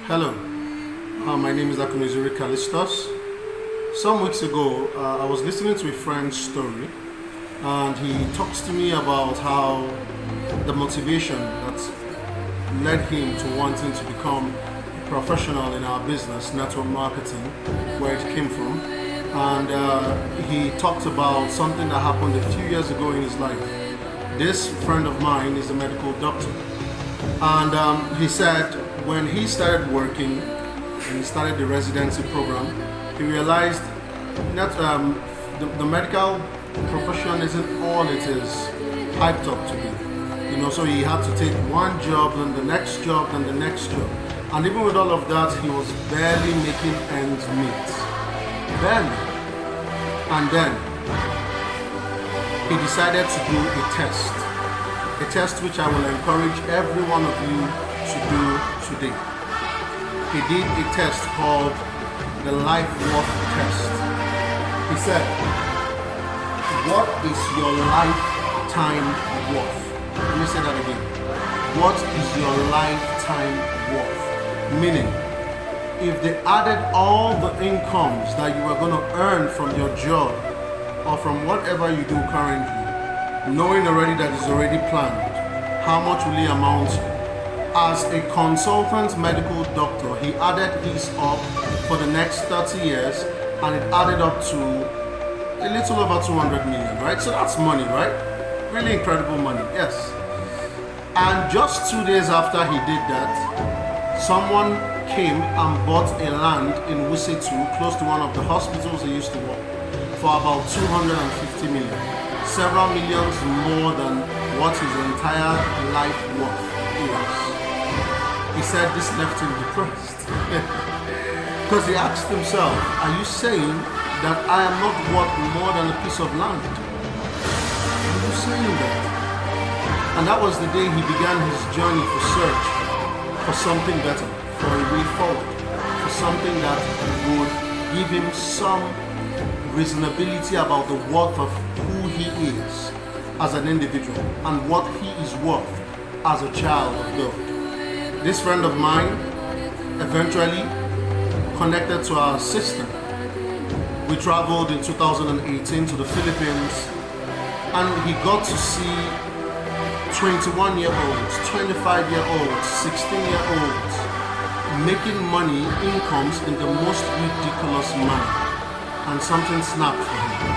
Hello, my name is Akunizuri Kalistos. Some weeks ago, I was listening to a friend's story, and he talks to me about how the motivation that led him to wanting to become a professional in our business, network marketing, where it came from. And he talked about something that happened a few years ago in his life. This friend of mine is a medical doctor, and he said when he started working and he started the residency program, he realized that the medical profession isn't all it is hyped up to be. So he had to take one job, then the next job, then the next job. And even with all of that, he was barely making ends meet. Barely. And then he decided to do a test. A test which I will encourage every one of you to do today. He did a test called the Life Worth Test. He said, what is your lifetime worth? Let me say that again. What is your lifetime worth? Meaning, if they added all the incomes that you are going to earn from your job or from whatever you do currently, knowing already that it's already planned, how much will it amount to? As a consultant medical doctor, he added his up for the next 30 years, and it added up to a little over 200 million, right? So that's money, right? Really incredible money, yes. And just 2 days after he did that, someone came and bought a land in Wusetu, close to one of the hospitals he used to work, for about 250 million. Several millions more than what his entire life worth is. He said this left him depressed. Because he asked himself, are you saying that I am not worth more than a piece of land? Are you saying that? And that was the day he began his journey for search for something better, for a way forward, for something that would give him some reasonability about the worth of who he is as an individual and what he is worth as a child of God. This friend of mine eventually connected to our system. We traveled in 2018 to the Philippines, and he got to see 21-year-olds, 25-year-olds, 16-year-olds making money, incomes in the most ridiculous manner. And something snapped for him.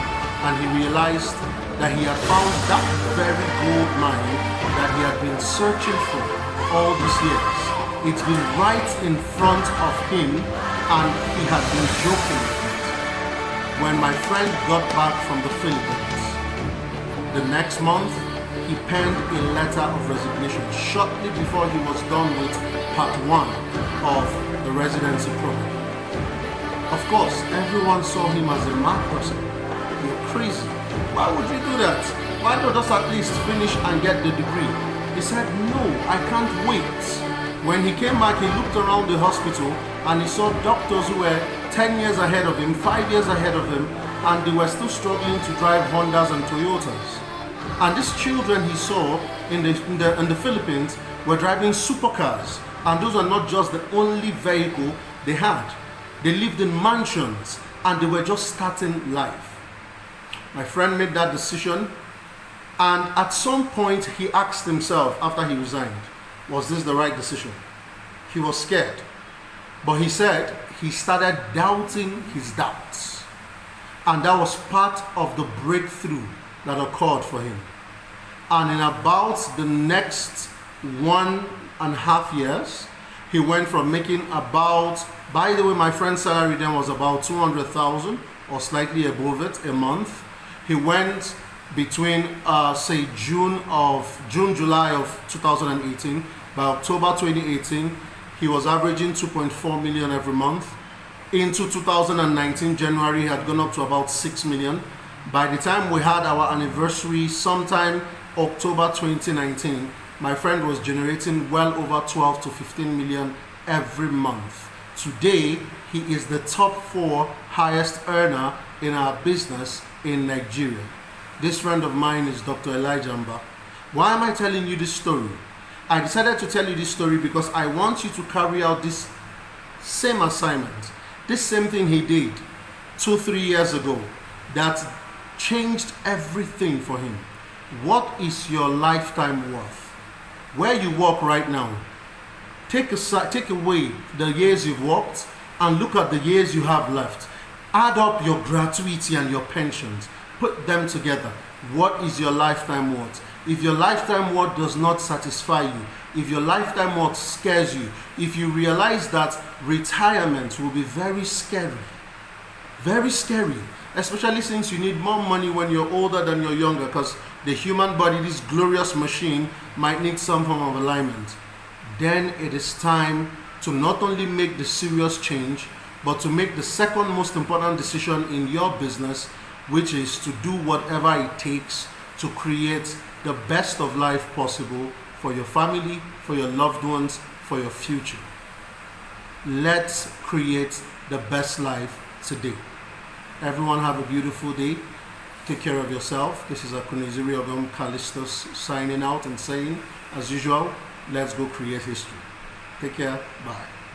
And he realized that he had found that very gold mine that he had been searching for all these years. It's been right in front of him, and he had been joking with it. When my friend got back from the Philippines, the next month, he penned a letter of resignation shortly before he was done with part 1 of the residency program. Of course, everyone saw him as a mad person. You're crazy. Why would you do that? Why not just at least finish and get the degree? He said, no, I can't wait. When he came back, he looked around the hospital and he saw doctors who were 10 years ahead of him, 5 years ahead of him, and they were still struggling to drive Hondas and Toyotas. And these children he saw in the Philippines were driving supercars, and those are not just the only vehicle they had. They lived in mansions, and they were just starting life. My friend made that decision, and at some point he asked himself after he resigned, was this the right decision? He was scared, but he said he started doubting his doubts, and that was part of the breakthrough that occurred for him. And in about the next 1.5 years, he went from making about, by the way, my friend's salary then was about 200,000 or slightly above it a month. He went between say June, July of 2018. By October 2018, he was averaging 2.4 million every month. Into 2019, January, he had gone up to about 6 million. By the time we had our anniversary, sometime October 2019, my friend was generating well over 12 to 15 million every month. Today, he is the top 4 highest earner in our business in Nigeria. This friend of mine is Dr. Elijah Mba. Why am I telling you this story? I decided to tell you this story because I want you to carry out this same assignment. This same thing he did 2-3 years ago that changed everything for him. What is your lifetime worth? Where you work right now, take away the years you've worked and look at the years you have left. Add up your gratuity and your pensions. Put them together. What is your lifetime worth? If your lifetime worth does not satisfy you, if your lifetime worth scares you, if you realize that retirement will be very scary, especially since you need more money when you're older than you're younger, because the human body, this glorious machine, might need some form of alignment, then it is time to not only make the serious change, but to make the second most important decision in your business, which is to do whatever it takes to create the best of life possible for your family, for your loved ones, for your future. Let's create the best life today. Everyone have a beautiful day. Take care of yourself. This is Akuneziri Ogum Callistus signing out and saying, as usual, let's go create history. Take care. Bye.